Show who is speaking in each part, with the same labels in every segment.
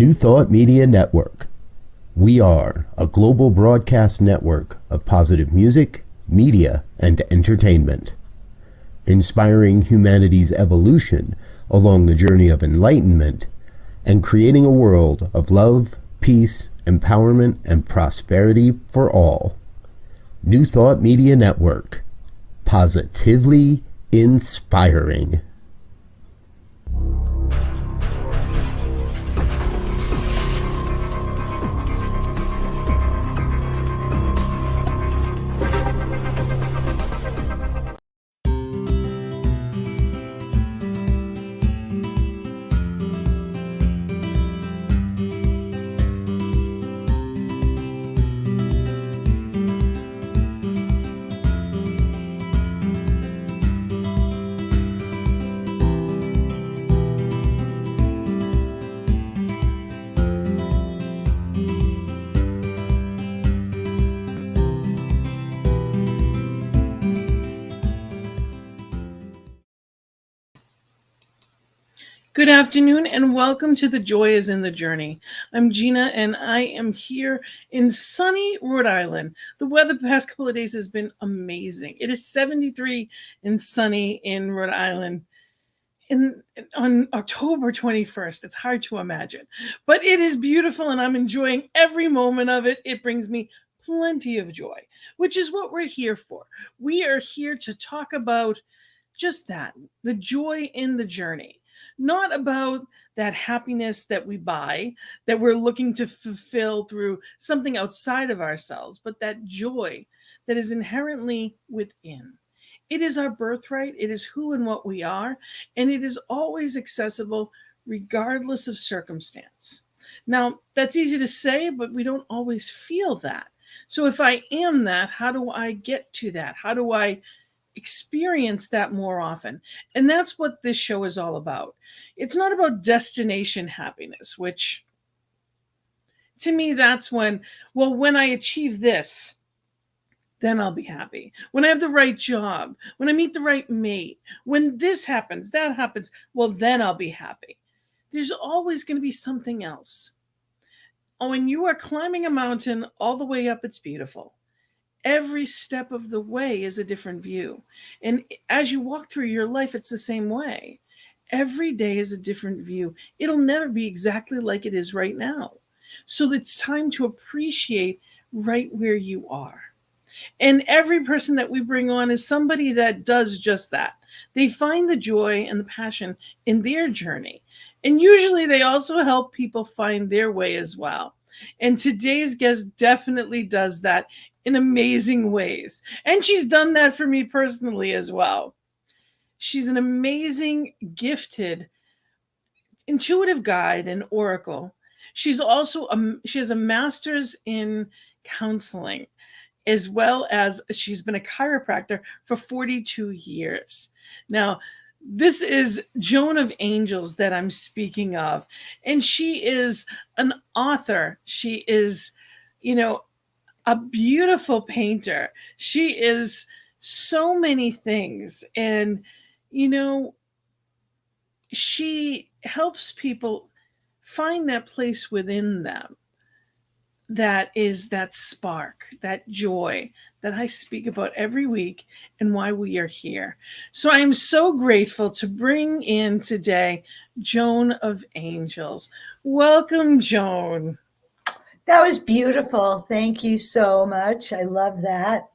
Speaker 1: New Thought Media Network. We are a global broadcast network of positive music, media, and entertainment, inspiring humanity's evolution along the journey of enlightenment and creating a world of love, peace, empowerment, and prosperity for all. New Thought Media Network. Positively inspiring.
Speaker 2: Good afternoon and welcome to The Joy is in the Journey. I'm Gina and I am here in sunny Rhode Island. The weather the past couple of days has been amazing. It is 73 and sunny in Rhode Island on October 21st. It's hard to imagine, but it is beautiful and I'm enjoying every moment of it. It brings me plenty of joy, which is what we're here for. We are here to talk about just that, the joy in the journey. Not about that happiness that we buy, that we're looking to fulfill through something outside of ourselves, but that joy that is inherently within. It is our birthright, it is who and what we are, and it is always accessible regardless of circumstance. Now, that's easy to say, but we don't always feel that. So if I am that, how do I get to that? How do I experience that more often? And that's what this show is all about. It's not about destination happiness, which to me, that's when I achieve this, then I'll be happy. When I have the right job, when I meet the right mate, when this happens, that happens, well, then I'll be happy. There's always going to be something else. When you are climbing a mountain all the way up, it's beautiful. Every step of the way is a different view. And as you walk through your life, it's the same way. Every day is a different view. It'll never be exactly like it is right now. So it's time to appreciate right where you are. And every person that we bring on is somebody that does just that. They find the joy and the passion in their journey. And usually they also help people find their way as well. And today's guest definitely does that in amazing ways. And she's done that for me personally as well. She's an amazing, gifted, intuitive guide and oracle. She's also she has a master's in counseling, as well as she's been a chiropractor for 42 years. Now, this is Joan of Angels that I'm speaking of. And she is an author. She is, a beautiful painter. She is so many things. And, she helps people find that place within them that is that spark, that joy that I speak about every week and why we are here. So I am so grateful to bring in today Joan of Angels. Welcome, Joan.
Speaker 3: That was beautiful. Thank you so much. I love that.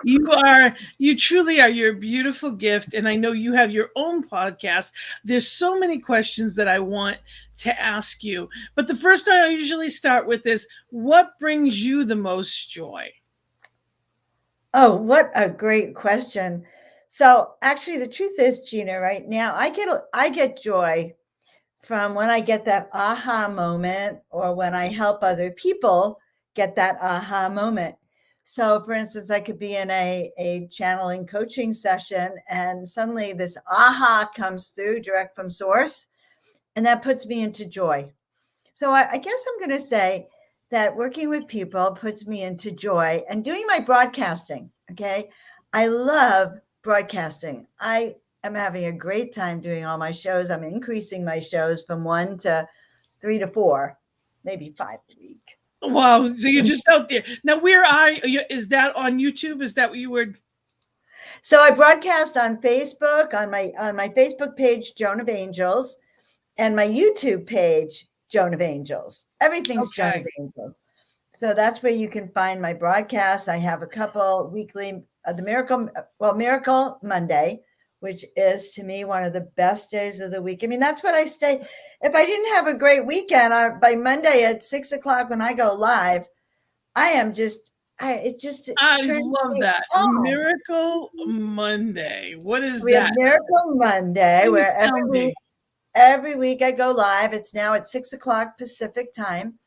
Speaker 2: You truly are. You're a beautiful gift. And I know you have your own podcast. There's so many questions that I want to ask you. But the first I usually start with is, what brings you the most joy?
Speaker 3: Oh, what a great question. So actually the truth is, Gina, right now I get joy from when I get that aha moment or when I help other people get that aha moment. So for instance, I could be in a channeling coaching session and suddenly this aha comes through direct from source, and that puts me into joy. So I guess I'm going to say that working with people puts me into joy, and doing my broadcasting. Okay. I love broadcasting. I am having a great time doing all my shows. I'm increasing my shows from 1 to 3 to 4, maybe 5 a week.
Speaker 2: Wow. So you're just out there. Now, where are you? Is that on YouTube? Is that what you were?
Speaker 3: So I broadcast on Facebook, on my Facebook page, Joan of Angels, and my YouTube page, Joan of Angels. Everything's Joan of Angels. So that's where you can find my broadcasts. I have a couple weekly, Miracle Monday, which is to me one of the best days of the week. I mean, that's what I stay. If I didn't have a great weekend, by Monday at 6:00 when I go live, I am just, I
Speaker 2: love that. On. Miracle Monday. What is
Speaker 3: we
Speaker 2: that?
Speaker 3: We have Miracle Monday, where every week I go live. It's now at 6:00 Pacific time.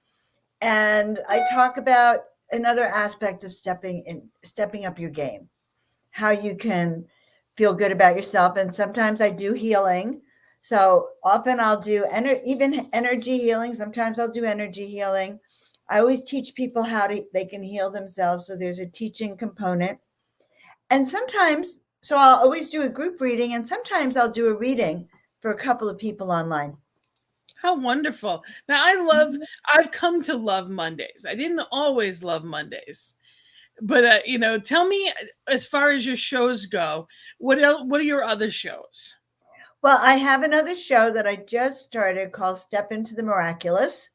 Speaker 3: And I talk about another aspect of stepping up your game, how you can feel good about yourself. And sometimes I do healing. So often I'll do even energy healing. Sometimes I'll do energy healing. I always teach people they can heal themselves. So there's a teaching component. And sometimes, so I'll always do a group reading, and sometimes I'll do a reading for a couple of people online.
Speaker 2: How wonderful. Now I've come to love Mondays. I didn't always love Mondays, but tell me, as far as your shows go, what are your other shows?
Speaker 3: Well, I have another show that I just started called Step Into the Miraculous.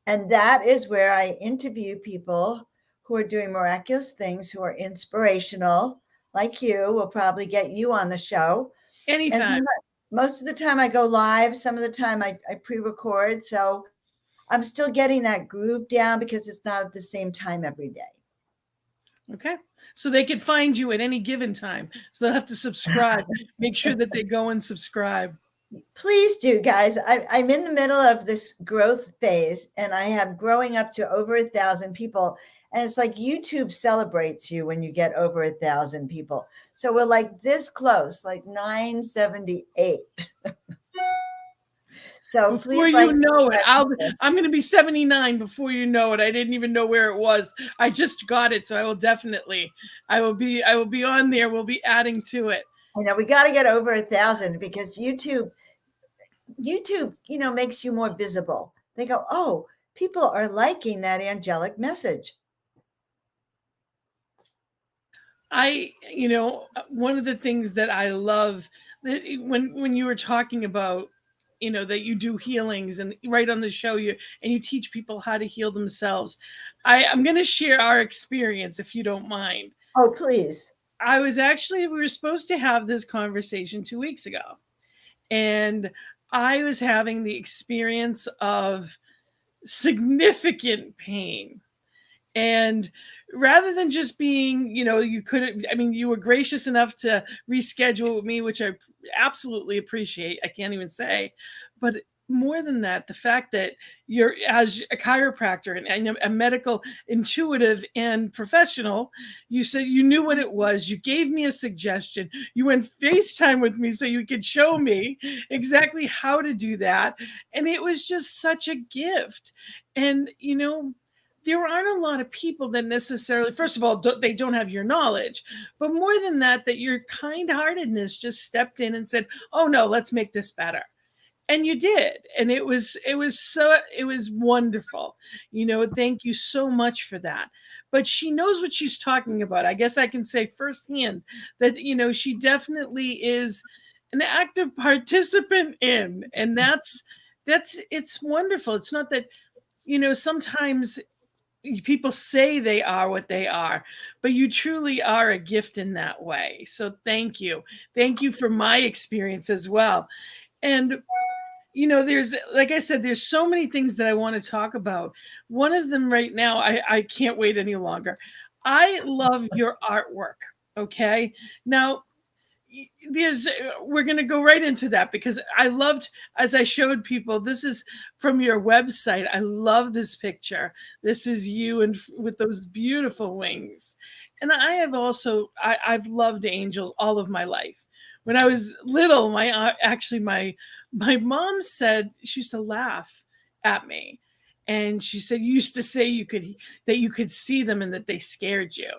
Speaker 3: And that is where I interview people who are doing miraculous things, who are inspirational, like you. We'll probably get you on the show.
Speaker 2: Anytime.
Speaker 3: Most of the time I go live. Some of the time I pre-record. So I'm still getting that groove down because it's not at the same time every day.
Speaker 2: Okay. So they could find you at any given time. So they'll have to subscribe. Make sure that they go and subscribe.
Speaker 3: Please do, guys. I'm in the middle of this growth phase, and I am growing up to over 1,000 people. And it's like YouTube celebrates you when you get over 1,000 people. So we're like this close, like 978. So
Speaker 2: before you know it, I'm going to be 79 before you know it. I didn't even know where it was. I just got it, so I will be on there. We'll be adding to it.
Speaker 3: I know we got to get over 1,000 because YouTube, makes you more visible. They go, oh, people are liking that angelic message.
Speaker 2: One of the things that I love when you were talking about, that you do healings and right on the show you teach people how to heal themselves. I'm going to share our experience if you don't mind.
Speaker 3: Oh, please.
Speaker 2: We were supposed to have this conversation 2 weeks ago, and I was having the experience of significant pain. And rather than just being, you were gracious enough to reschedule with me, which I absolutely appreciate. I can't even say, but more than that, the fact that you're, as a chiropractor and a medical intuitive and professional, you said you knew what it was. You gave me a suggestion. You went FaceTime with me so you could show me exactly how to do that. And it was just such a gift. And, there aren't a lot of people that necessarily, first of all, they don't have your knowledge, but more than that, that your kind-heartedness just stepped in and said, oh no, let's make this better. And you did. And it was wonderful. Thank you so much for that. But she knows what she's talking about. I guess I can say firsthand that, she definitely is an active participant in, and it's wonderful. It's not that, sometimes people say they are what they are, but you truly are a gift in that way. So thank you. Thank you for my experience as well. And, there's, like I said, there's so many things that I want to talk about. One of them right now, I can't wait any longer. I love your artwork. Okay. Now, we're going to go right into that because I loved, as I showed people, this is from your website. I love this picture. This is you and with those beautiful wings. And I've loved angels all of my life. When I was little, my mom said, she used to laugh at me. And she said, you used to say that you could see them and that they scared you.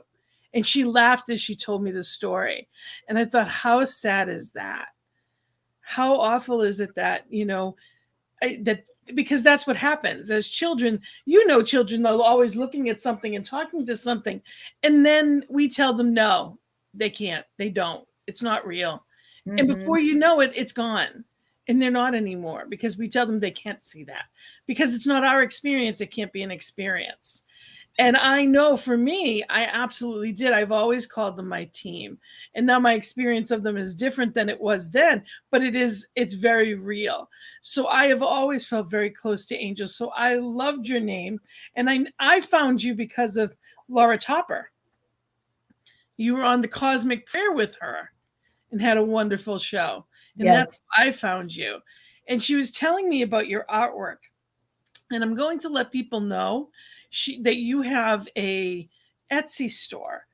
Speaker 2: And she laughed as she told me the story. And I thought, how sad is that? How awful is it that, that because that's what happens as children. You know, children are always looking at something and talking to something, and then we tell them no, they can't, they don't, it's not real. And before you know it, it's gone, and they're not anymore because we tell them they can't see that because it's not our experience. It can't be an experience. And I know for me, I absolutely did. I've always called them my team. And now my experience of them is different than it was then, but it's very real. So I have always felt very close to angels. So I loved your name. And I found you because of Laura Topper. You were on the Cosmic Prayer with her and had a wonderful show. And that's how I found you. And she was telling me about your artwork. And I'm going to let people know that you have a Etsy store.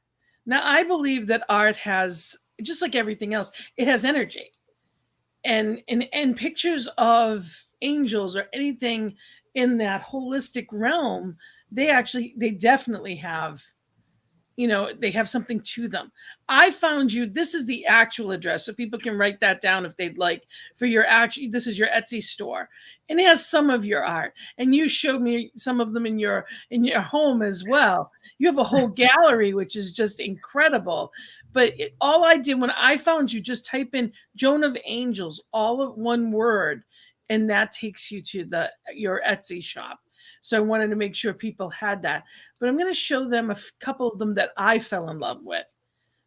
Speaker 2: Now, I believe that art has, just like everything else, it has energy. And pictures of angels or anything in that holistic realm, they definitely have, they have something to them. I found you, this is the actual address, so people can write that down if they'd like, this is your Etsy store. And it has some of your art. And you showed me some of them in your home as well. You have a whole gallery, which is just incredible. But all I did when I found you, just type in Joan of Angels, all of one word, and that takes you to your Etsy shop. So I wanted to make sure people had that. But I'm going to show them a couple of them that I fell in love with.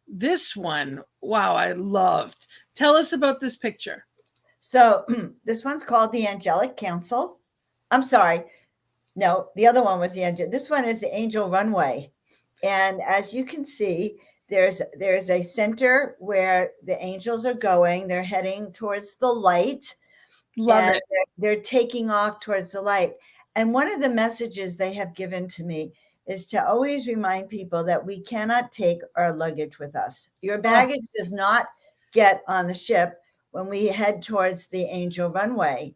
Speaker 2: This one, wow, I loved. Tell us about this picture.
Speaker 3: So this one's called the Angelic Council. I'm sorry. No, the other one was this one is the Angel Runway. And as you can see, there's a center where the angels are going. They're heading towards the light.
Speaker 2: Love it.
Speaker 3: They're taking off towards the light. And one of the messages they have given to me is to always remind people that we cannot take our luggage with us. Your baggage does not get on the ship when we head towards the angel runway.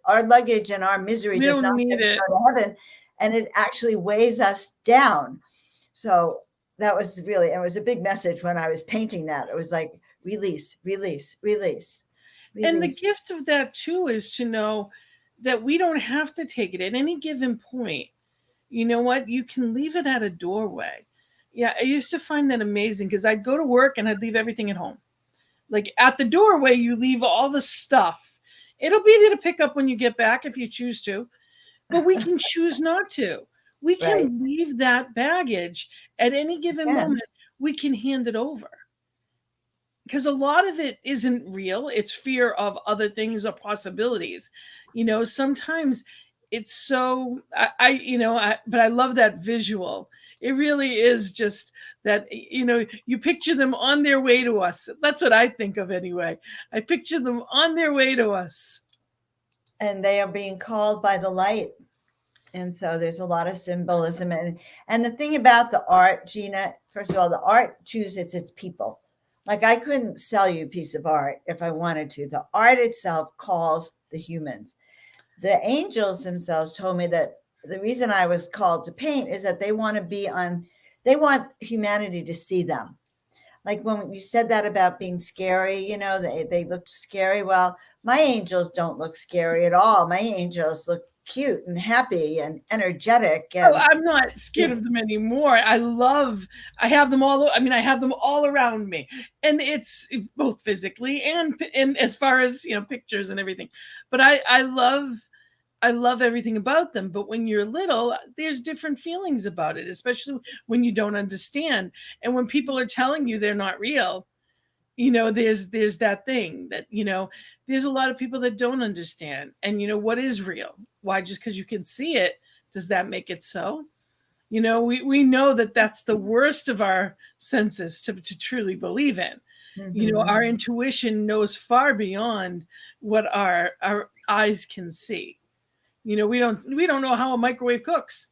Speaker 3: Our luggage and our misery does not get to go to heaven, and it actually weighs us down. So that was it was a big message when I was painting that. It was like, release, release, release.
Speaker 2: And the gift of that too is to know that we don't have to take it at any given point. You know what? You can leave it at a doorway. Yeah, I used to find that amazing because I'd go to work and I'd leave everything at home. Like at the doorway, you leave all the stuff. It'll be there to pick up when you get back if you choose to, but we can choose not to. We can leave that baggage at any given moment. We can hand it over. Because a lot of it isn't real. It's fear of other things or possibilities. Sometimes it's so, but I love that visual. It really is just that, you picture them on their way to us. That's what I think of anyway. I picture them on their way to us.
Speaker 3: And they are being called by the light. And so there's a lot of symbolism. And the thing about the art, Gina, first of all, the art chooses its people. Like I couldn't sell you a piece of art if I wanted to. The art itself calls the humans. The angels themselves told me that the reason I was called to paint is that they want humanity to see them. Like when you said that about being scary, they looked scary. Well, my angels don't look scary at all. My angels look cute and happy and energetic. And,
Speaker 2: I'm not scared of them anymore. I have them all. I have them all around me, and it's both physically and as far as, pictures and everything. But I love everything about them. But when you're little, there's different feelings about it, especially when you don't understand. And when people are telling you they're not real, there's that thing that, there's a lot of people that don't understand. And, what is real? Why? Just because you can see it, does that make it so? We know that that's the worst of our senses to truly believe in. Mm-hmm. Our intuition knows far beyond what our eyes can see. We don't know how a microwave cooks.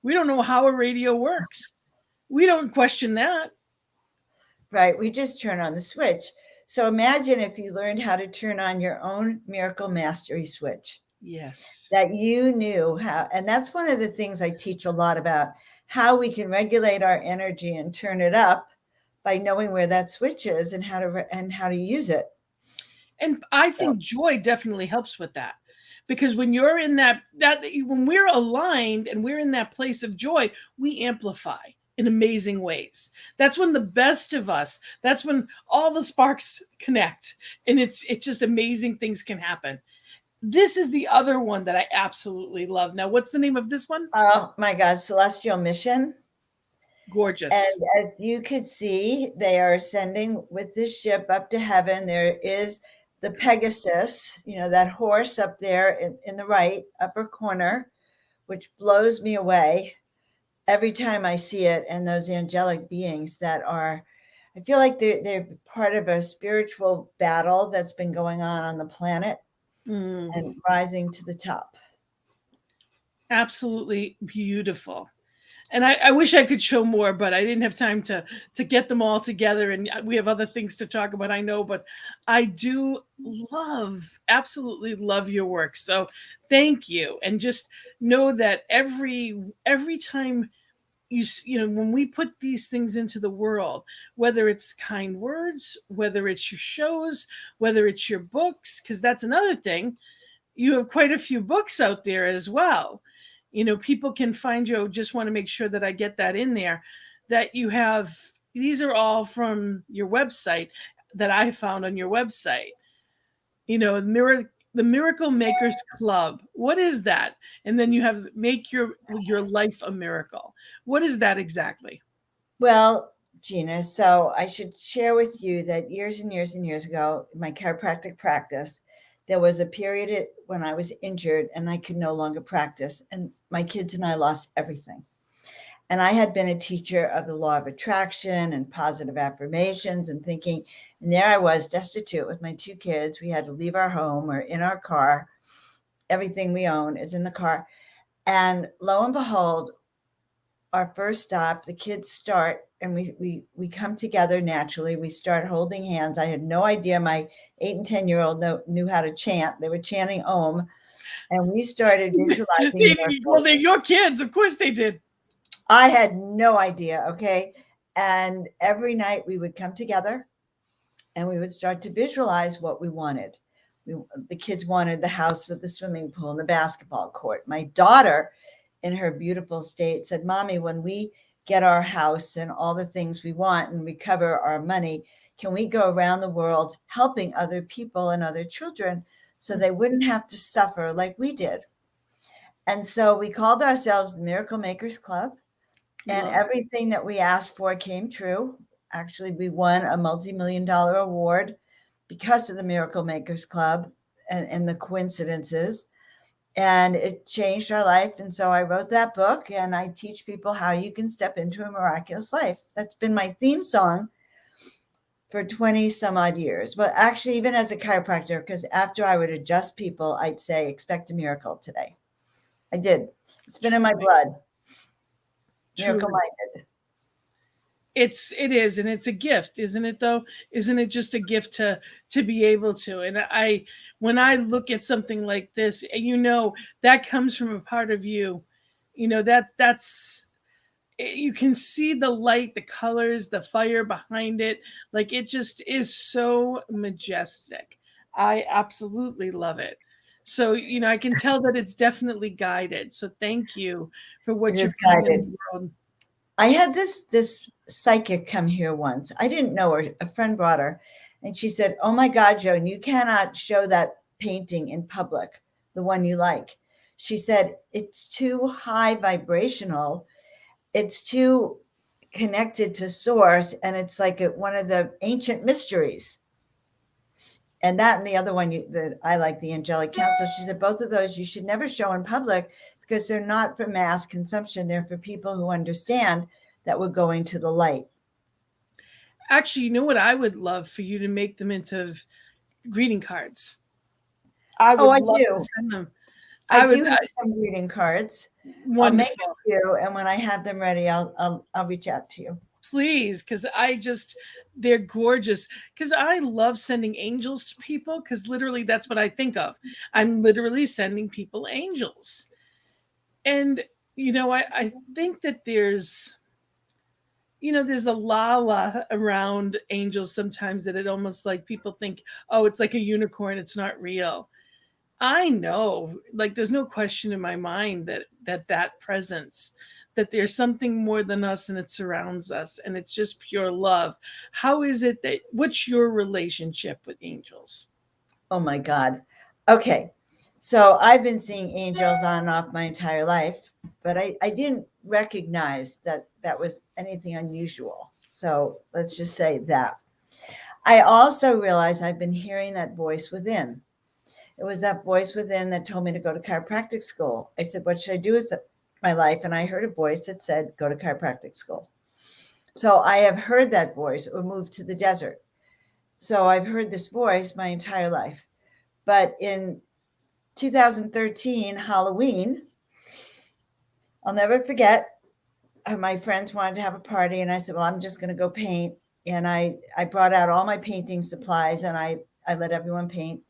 Speaker 2: We don't know how a radio works. We don't question that.
Speaker 3: Right. We just turn on the switch. So imagine if you learned how to turn on your own miracle mastery switch.
Speaker 2: Yes.
Speaker 3: That you knew how. And that's one of the things I teach a lot about, how we can regulate our energy and turn it up by knowing where that switch is and how to use it.
Speaker 2: And I think joy definitely helps with that. because when you're in when we're aligned and we're in that place of joy, we amplify in amazing ways. That's when the best of us, that's when all the sparks connect, and it's just amazing things can happen. This is the other one that I absolutely love. Now, what's the name of this one?
Speaker 3: Oh my God, Celestial Mission.
Speaker 2: Gorgeous.
Speaker 3: And as you could see, they are sending with this ship up to heaven. There is the Pegasus, that horse up there in the right upper corner, which blows me away every time I see it. And those angelic beings that are, I feel like they're part of a spiritual battle that's been going on the planet and rising to the top.
Speaker 2: Absolutely beautiful. And I wish I could show more, but I didn't have time to get them all together, and we have other things to talk about, I know, but I do absolutely love your work. So thank you. And just know that every time when we put these things into the world, whether it's kind words, whether it's your shows, whether it's your books, because that's another thing, you have quite a few books out there as well. People can find you. Just want to make sure that I get that in there, that you have. These are all from your website that I found on your website. The Miracle Makers Club. What is that? And then you have Make Your Life a Miracle. What is that exactly?
Speaker 3: Well, Gina, so I should share with you that years and years and years ago, in my chiropractic practice, there was a period when I was injured and I could no longer practice, and my kids and I lost everything. And I had been a teacher of the law of attraction and positive affirmations and thinking, and there I was destitute with my 2 kids. We had to leave our home or in our car. Everything we own is in the car. And lo and behold, our first stop, the kids start, and we come together naturally. We start holding hands. I had no idea my 8 and 10-year-old knew how to chant. They were chanting Om, and we started visualizing miracles.
Speaker 2: Well, they're your kids. Of course they did.
Speaker 3: I had no idea, okay? And every night we would come together, and we would start to visualize what we wanted. The kids wanted the house with the swimming pool and the basketball court. My daughter, in her beautiful state, said, Mommy, when we get our house and all the things we want and recover our money, can we go around the world helping other people and other children so they wouldn't have to suffer like we did? And so we called ourselves the Miracle Makers Club, and everything that we asked for came true. Actually, we won a multi-million-dollar award because of the Miracle Makers Club and the coincidences. And it changed our life. And so I wrote that book, and I teach people how you can step into a miraculous life. That's been my theme song for 20 some odd years. But actually, even as a chiropractor, because after I would adjust people, I'd say, expect a miracle today. I did. It's been in my blood. Miracle minded.
Speaker 2: It is, and it's a gift, isn't it though? Isn't it just a gift to be able to? And when I look at something like this, that comes from a part of you, that's you can see the light, the colors, the fire behind it. Like, it just is so majestic. I absolutely love it. So, I can tell that it's definitely guided. So thank you for what you're guided in the world.
Speaker 3: I had this psychic come here once. I didn't know her. A friend brought her, and she said, oh my God, Joan, you cannot show that painting in public, the one you like. She said, it's too high vibrational. It's too connected to source. And it's like one of the ancient mysteries. And that and the other one that I like, the angelic council. She said, both of those you should never show in public because they're not for mass consumption. They're for people who understand that we're going to the light.
Speaker 2: Actually, you know what I would love for you to make them into greeting cards. I would love to send them.
Speaker 3: I do have some greeting cards.
Speaker 2: Wonderful.
Speaker 3: I'll make a few, and when I have them ready, I'll reach out to you.
Speaker 2: Please, because they're gorgeous. Because I love sending angels to people, because literally that's what I think of. I'm literally sending people angels. And, I think that there's a la around angels sometimes that it almost like people think, oh, it's like a unicorn. It's not real. I know, like, there's no question in my mind that presence, that there's something more than us and it surrounds us and it's just pure love. How is it that, what's your relationship with angels?
Speaker 3: Oh my God. Okay. So I've been seeing angels on and off my entire life, but I didn't recognize that that was anything unusual. So let's just say that. I also realized I've been hearing that voice within. It was that voice within that told me to go to chiropractic school. I said, what should I do with my life? And I heard a voice that said, go to chiropractic school. So I have heard that voice or moved to the desert. So I've heard this voice my entire life. But in 2013, Halloween, I'll never forget, my friends wanted to have a party. And I said, well, I'm just going to go paint. And I brought out all my painting supplies and I let everyone paint.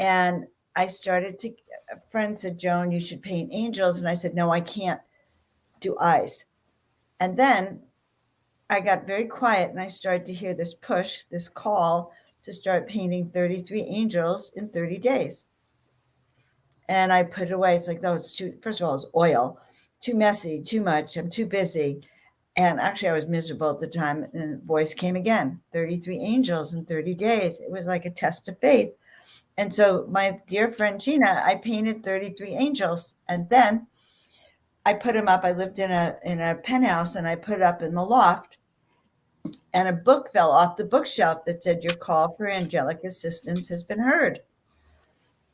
Speaker 3: And I started to, a friend said, Joan, you should paint angels. And I said, no, I can't do eyes. And then I got very quiet and I started to hear this push, this call to start painting 33 angels in 30 days. And I put it away. It's like, that was too, first of all, it was oil, too messy, too much. I'm too busy. And actually, I was miserable at the time. And the voice came again, 33 angels in 30 days. It was like a test of faith. And so my dear friend Gina, I painted 33 angels. And then I put them up. I lived in a penthouse and I put it up in the loft. And a book fell off the bookshelf that said, your call for angelic assistance has been heard.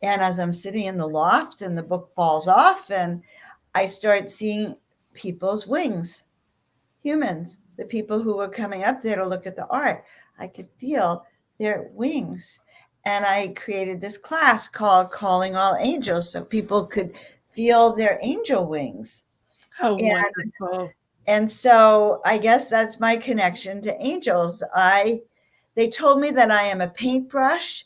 Speaker 3: And as I'm sitting in the loft and the book falls off and I start seeing people's wings, humans, the people who were coming up there to look at the art, I could feel their wings. And I created this class called Calling All Angels so people could feel their angel wings.
Speaker 2: How wonderful.
Speaker 3: And so I guess that's my connection to angels. They told me that I am a paintbrush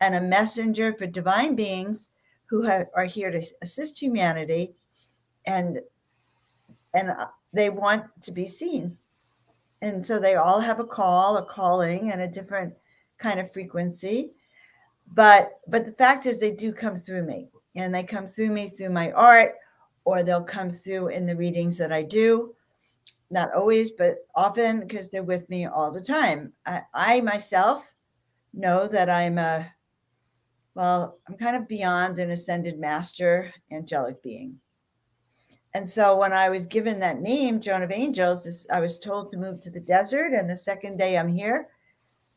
Speaker 3: and a messenger for divine beings who are here to assist humanity, and they want to be seen. And so they all have a call, a calling, and a different kind of frequency. But the fact is, they do come through me, and they come through me through my art, or they'll come through in the readings that I do. Not always, but often, because they're with me all the time. I myself know that I'm kind of beyond an ascended master angelic being. And so when I was given that name, Joan of Angels, I was told to move to the desert. And the second day I'm here,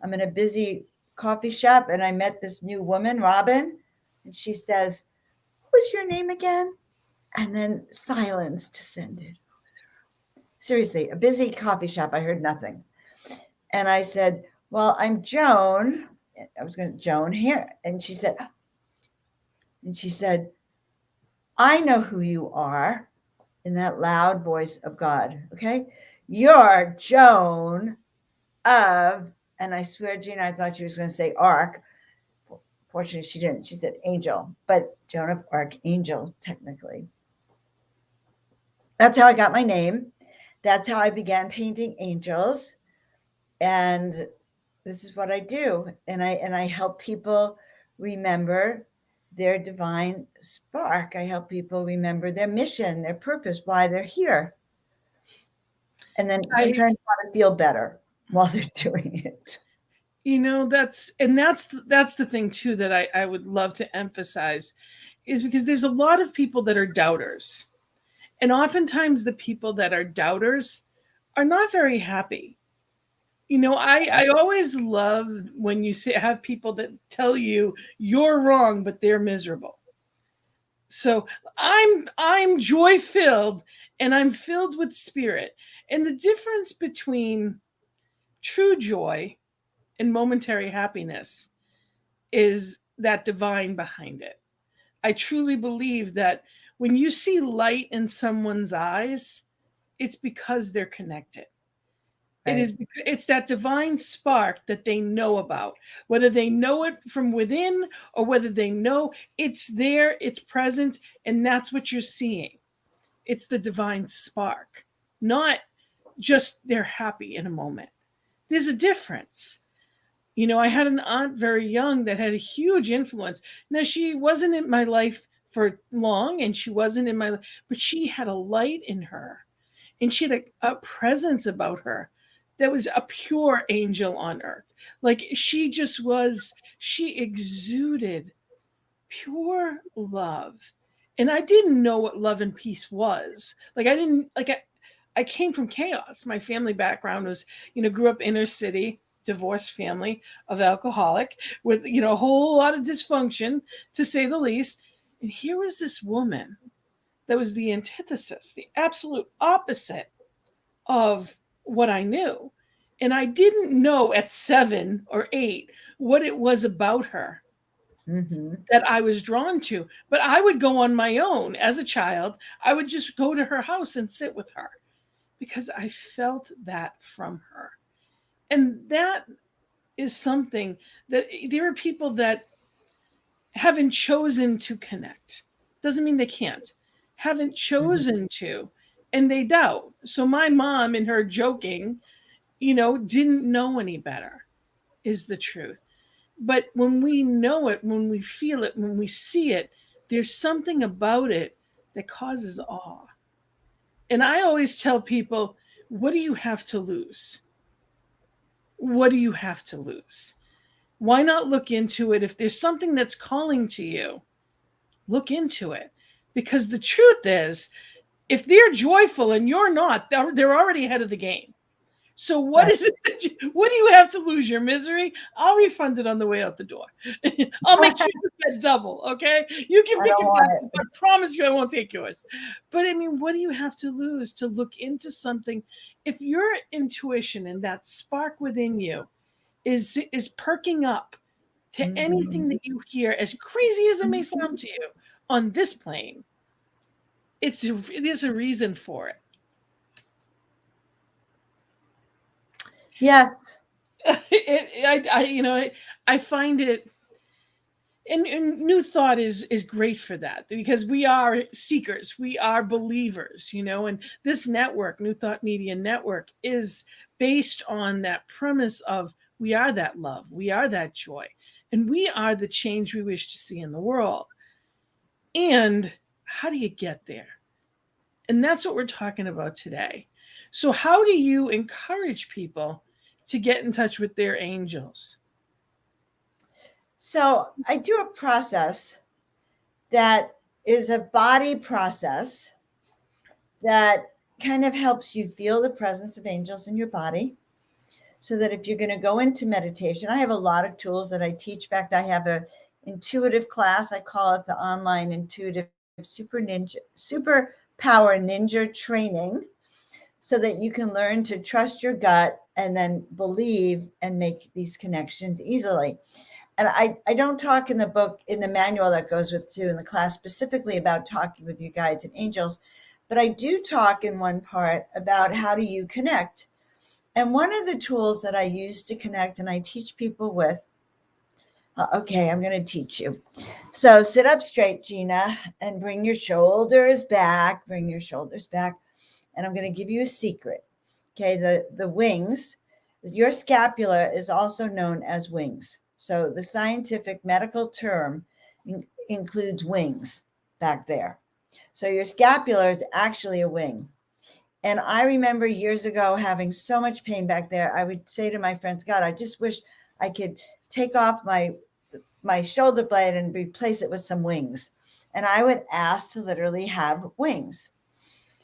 Speaker 3: I'm in a busy coffee shop and I met this new woman, Robin. And she says, what was your name again? And then silence descended. Seriously, a busy coffee shop. I heard nothing. And I said, well, I'm Joan. I was going to Joan here. And she said, I know who you are, in that loud voice of God. Okay. You're Joan of, and I swear, Gina, I thought she was going to say Ark. Fortunately, she didn't. She said angel, but Joan of Archangel, technically. That's how I got my name. That's how I began painting angels. And this is what I do. And I help people remember their divine spark. I help people remember their mission, their purpose, why they're here. And then sometimes how to feel better while they're doing it.
Speaker 2: You know, that's the thing too that I would love to emphasize, is because there's a lot of people that are doubters. And oftentimes the people that are doubters are not very happy. You know, I always love when you have people that tell you you're wrong, but they're miserable. So I'm joy filled and I'm filled with spirit. And the difference between true joy and momentary happiness is that divine behind it. I truly believe that when you see light in someone's eyes, it's because they're connected. Right. It's that divine spark that they know about, whether they know it from within or whether they know it's there, it's present, and that's what you're seeing. It's the divine spark, not just they're happy in a moment. There's a difference. You know, I had an aunt very young that had a huge influence. Now, she wasn't in my life for long, and she wasn't in my life, but she had a light in her, and she had a presence about her that was a pure angel on earth. Like she just was, she exuded pure love. And I didn't know what love and peace was. Like I didn't like I came from chaos. My family background was, grew up inner city, divorced family of alcoholic with, a whole lot of dysfunction to say the least. And here was this woman that was the antithesis, the absolute opposite of what I knew. And I didn't know at 7 or 8 what it was about her
Speaker 3: Mm-hmm.
Speaker 2: that I was drawn to. But I would go on my own as a child. I would just go to her house and sit with her because I felt that from her. And that is something that there are people that haven't chosen to connect. Doesn't mean they can't. Haven't chosen to, and they doubt. So my mom, in her joking, didn't know any better, is the truth. But when we know it, when we feel it, when we see it, there's something about it that causes awe. And I always tell people, what do you have to lose? What do you have to lose? Why not look into it? If there's something that's calling to you, look into it. Because the truth is, if they're joyful and you're not, they're already ahead of the game. So what
Speaker 3: Right.
Speaker 2: is it? What do you have to lose? Your misery? I'll refund it on the way out the door. I'll make sure you get double. Okay, you can
Speaker 3: I
Speaker 2: pick
Speaker 3: don't
Speaker 2: it
Speaker 3: want
Speaker 2: back
Speaker 3: it.
Speaker 2: up. I promise you, I won't take yours. But I mean, what do you have to lose to look into something? If your intuition and that spark within you is perking up to anything that you hear, as crazy as it may sound to you, on this plane, there's a reason for it.
Speaker 3: Yes.
Speaker 2: I find it, and New Thought is great for that because we are seekers, we are believers, and this network, New Thought Media Network, is based on that premise of we are that love, we are that joy, and we are the change we wish to see in the world. And how do you get there? And that's what we're talking about today. So how do you encourage people to get in touch with their angels?
Speaker 3: So I do a process that is a body process that kind of helps you feel the presence of angels in your body. So that if you're going to go into meditation, I have a lot of tools that I teach. In fact, I have a intuitive class. I call it the online intuitive superpower ninja training, so that you can learn to trust your gut and then believe and make these connections easily. And I don't talk in the book, in the manual that goes with in the class specifically about talking with your guides and angels, but I do talk in one part about how do you connect. And one of the tools that I use to connect and I teach people with, okay, I'm going to teach you. So sit up straight, Gina, and bring your shoulders back, And I'm going to give you a secret. Okay, the wings, your scapula is also known as wings. So the scientific medical term includes wings back there. So your scapula is actually a wing. And I remember years ago having so much pain back there. I would say to my friends, God, I just wish I could take off my shoulder blade and replace it with some wings. And I would ask to literally have wings.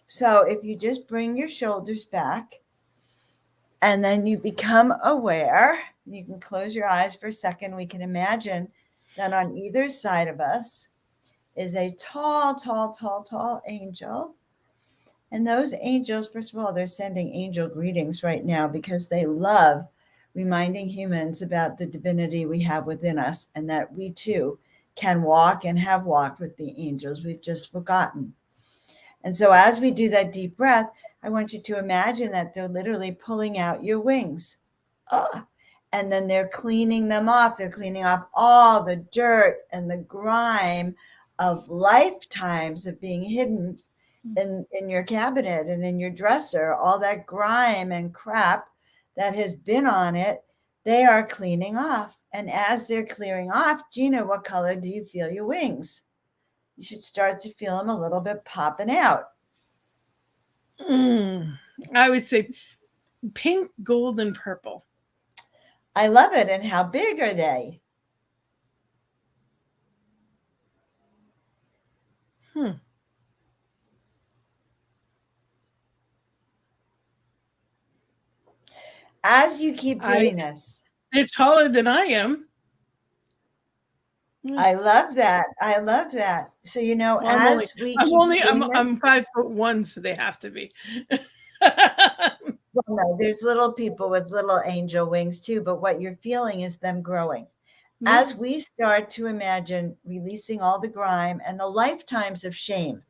Speaker 3: So if you just bring your shoulders back and then you become aware, you can close your eyes for a second. We can imagine that on either side of us is a tall, tall, tall, tall angel. And those angels, first of all, they're sending angel greetings right now because they love reminding humans about the divinity we have within us and that we too can walk and have walked with the angels. We've just forgotten. And so as we do that deep breath, I want you to imagine that they're literally pulling out your wings. And then they're cleaning them off. They're cleaning off all the dirt and the grime of lifetimes of being hidden in your cabinet and in your dresser, all that grime and crap that has been on it They are cleaning off. And as they're clearing off, Gina, what color do you feel your wings? You should start to feel them a little bit popping out.
Speaker 2: I would say pink, gold, and purple.
Speaker 3: I love it. And how big are they? As you keep doing this,
Speaker 2: they're taller than I am.
Speaker 3: I love that. I love that. So, you know,
Speaker 2: well, I'm 5'1", so they have to be.
Speaker 3: Well, no, there's little people with little angel wings too, but what you're feeling is them growing. As we start to imagine releasing all the grime and the lifetimes of shame,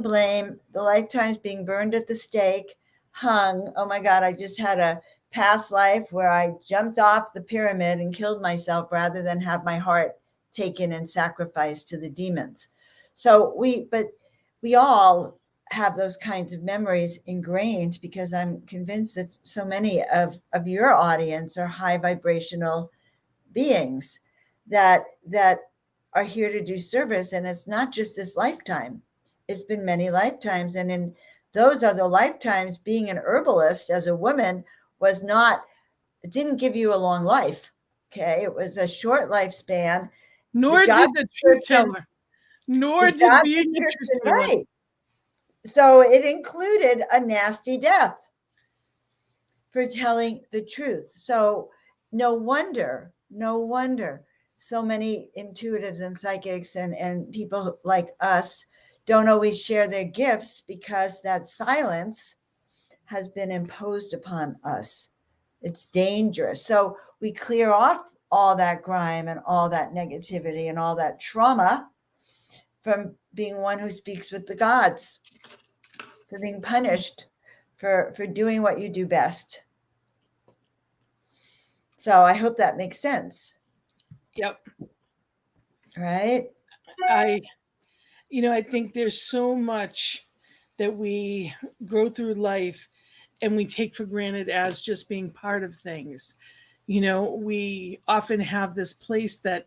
Speaker 3: blame, the lifetimes being burned at the stake, hung. Oh my God, I just had a past life where I jumped off the pyramid and killed myself rather than have my heart taken and sacrificed to the demons. So we all have those kinds of memories ingrained, because I'm convinced that so many of your audience are high vibrational beings that are here to do service. And it's not just this lifetime. It's been many lifetimes. And in those other lifetimes, being an herbalist as a woman it didn't give you a long life. Okay. It was a short lifespan.
Speaker 2: Nor did the truth teller. Nor did being a truth teller.
Speaker 3: Right. So it included a nasty death for telling the truth. So no wonder so many intuitives and psychics and people like us don't always share their gifts, because that silence has been imposed upon us. It's dangerous. So we clear off all that grime and all that negativity and all that trauma from being one who speaks with the gods, for being punished for doing what you do best. So I hope that makes sense.
Speaker 2: Yep.
Speaker 3: Right.
Speaker 2: I think there's so much that we grow through life and we take for granted as just being part of things. We often have this place that,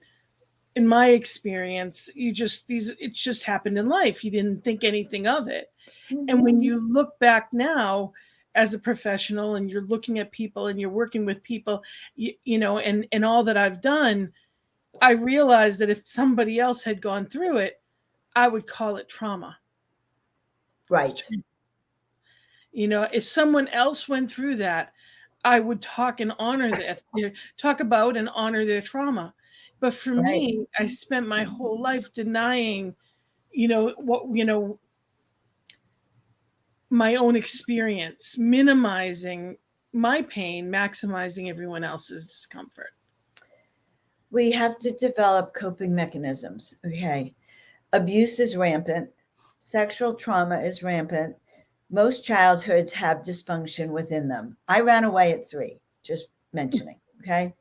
Speaker 2: in my experience, it's just happened in life. You didn't think anything of it. Mm-hmm. And when you look back now as a professional and you're looking at people and you're working with people, and all that I've done, I realized that if somebody else had gone through it, I would call it trauma.
Speaker 3: Right.
Speaker 2: If someone else went through that, I would talk and honor that, talk about and honor their trauma. But for me, I spent my whole life denying, my own experience, minimizing my pain, maximizing everyone else's discomfort.
Speaker 3: We have to develop coping mechanisms. Okay. Abuse is rampant. Sexual trauma is rampant. Most childhoods have dysfunction within them. I ran away at 3, just mentioning. Okay.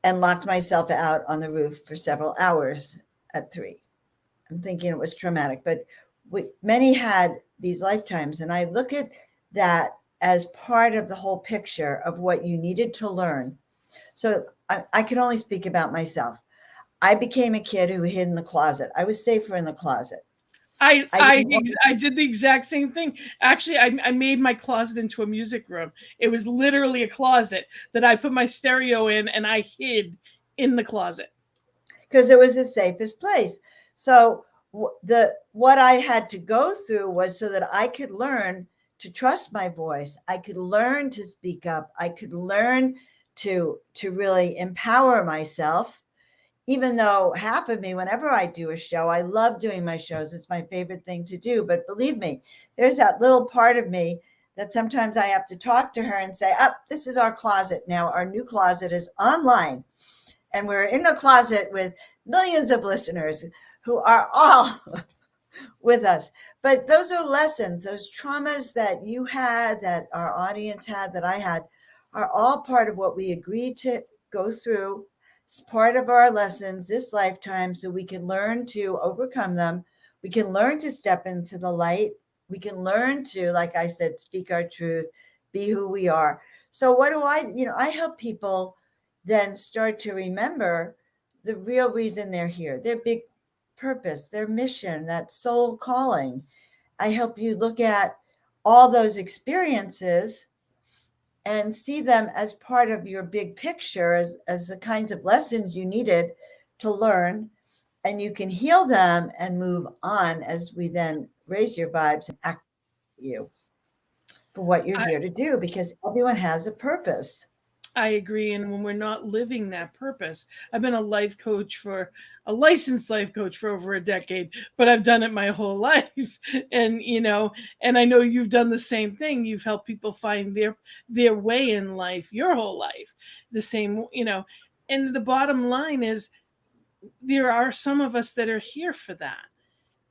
Speaker 3: And locked myself out on the roof for several hours at 3. I'm thinking it was traumatic, but many had these lifetimes. And I look at that as part of the whole picture of what you needed to learn. So I can only speak about myself. I became a kid who hid in the closet. I was safer in the closet.
Speaker 2: I did the exact same thing. Actually, I made my closet into a music room. It was literally a closet that I put my stereo in, and I hid in the closet.
Speaker 3: Because it was the safest place. So what I had to go through was so that I could learn to trust my voice. I could learn to speak up. I could learn to really empower myself. Even though half of me, whenever I do a show, I love doing my shows. It's my favorite thing to do. But believe me, there's that little part of me that sometimes I have to talk to her and say, this is our closet. Now our new closet is online. And we're in a closet with millions of listeners who are all with us. But those are lessons, those traumas that you had, that our audience had, that I had, are all part of what we agreed to go through. It's part of our lessons this lifetime, so we can learn to overcome them. We can learn to step into the light. We can learn to, like I said, speak our truth, be who we are. So what do I help people then start to remember the real reason they're here, their big purpose, their mission, that soul calling. I help you look at all those experiences and see them as part of your big picture, as the kinds of lessons you needed to learn. And you can heal them and move on as we then raise your vibes and activate you for what you're here to do, because everyone has a purpose.
Speaker 2: I agree. And when we're not living that purpose, I've been a licensed life coach for over a decade, but I've done it my whole life. And, and I know you've done the same thing. You've helped people find their way in life, your whole life, the same, and the bottom line is there are some of us that are here for that.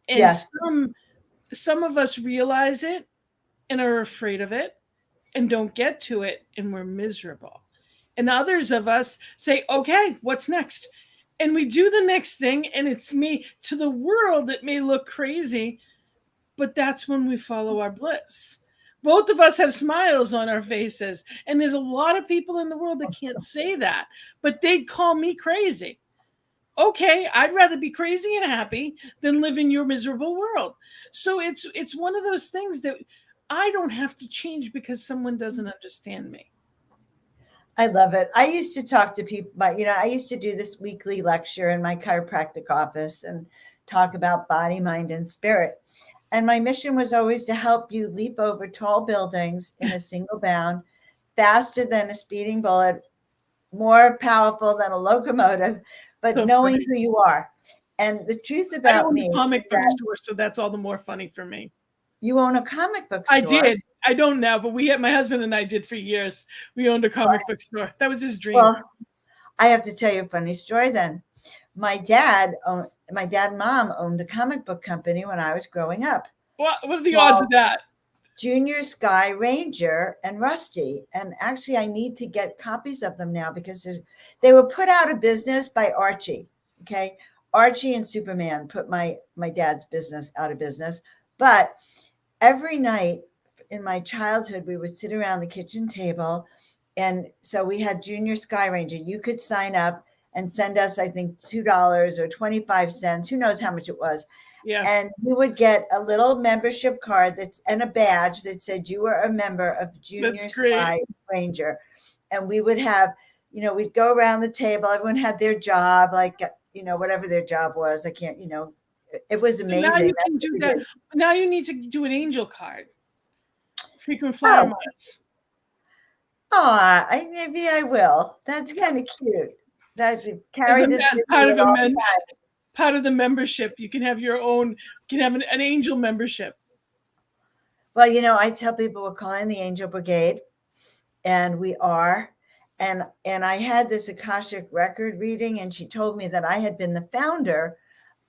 Speaker 2: And
Speaker 3: Yes.
Speaker 2: some of us realize it and are afraid of it and don't get to it, and we're miserable. And others of us say, okay, what's next? And we do the next thing, and it's me. To the world, it may look crazy, but that's when we follow our bliss. Both of us have smiles on our faces, and there's a lot of people in the world that can't say that, but they'd call me crazy. Okay, I'd rather be crazy and happy than live in your miserable world. So it's one of those things that I don't have to change because someone doesn't understand me.
Speaker 3: I love it. I used to talk to people, but I used to do this weekly lecture in my chiropractic office and talk about body, mind, and spirit. And my mission was always to help you leap over tall buildings in a single bound, faster than a speeding bullet, more powerful than a locomotive, but so knowing funny. Who you are. And the truth about me,
Speaker 2: I own a comic book store, so that's all the more funny for me.
Speaker 3: You own a comic book store?
Speaker 2: I did. I don't now, but my husband and I did for years. We owned a comic book store. That was his dream.
Speaker 3: Well, I have to tell you a funny story then. My dad and mom owned a comic book company when I was growing up.
Speaker 2: What are the odds of that?
Speaker 3: Junior Sky Ranger and Rusty. And actually, I need to get copies of them now because they were put out of business by Archie. Okay. Archie and Superman put my dad's business out of business. But every night in my childhood, we would sit around the kitchen table. And so we had Junior Sky Ranger. You could sign up and send us, I think, $2 or 25 cents. Who knows how much it was.
Speaker 2: Yeah.
Speaker 3: And you would get a little membership card and a badge that said you were a member of Junior Sky Ranger. And we would have, we'd go around the table. Everyone had their job, like, whatever their job was. I can't, it was amazing.
Speaker 2: So now you can do that. Now you need to do an angel card. Frequent flyer miles.
Speaker 3: Oh, maybe I will. That's kind of cute. That's carry this
Speaker 2: part of the membership. You can have your own. You can have an angel membership.
Speaker 3: Well, I tell people we're calling the Angel Brigade, and we are. And I had this Akashic record reading, and she told me that I had been the founder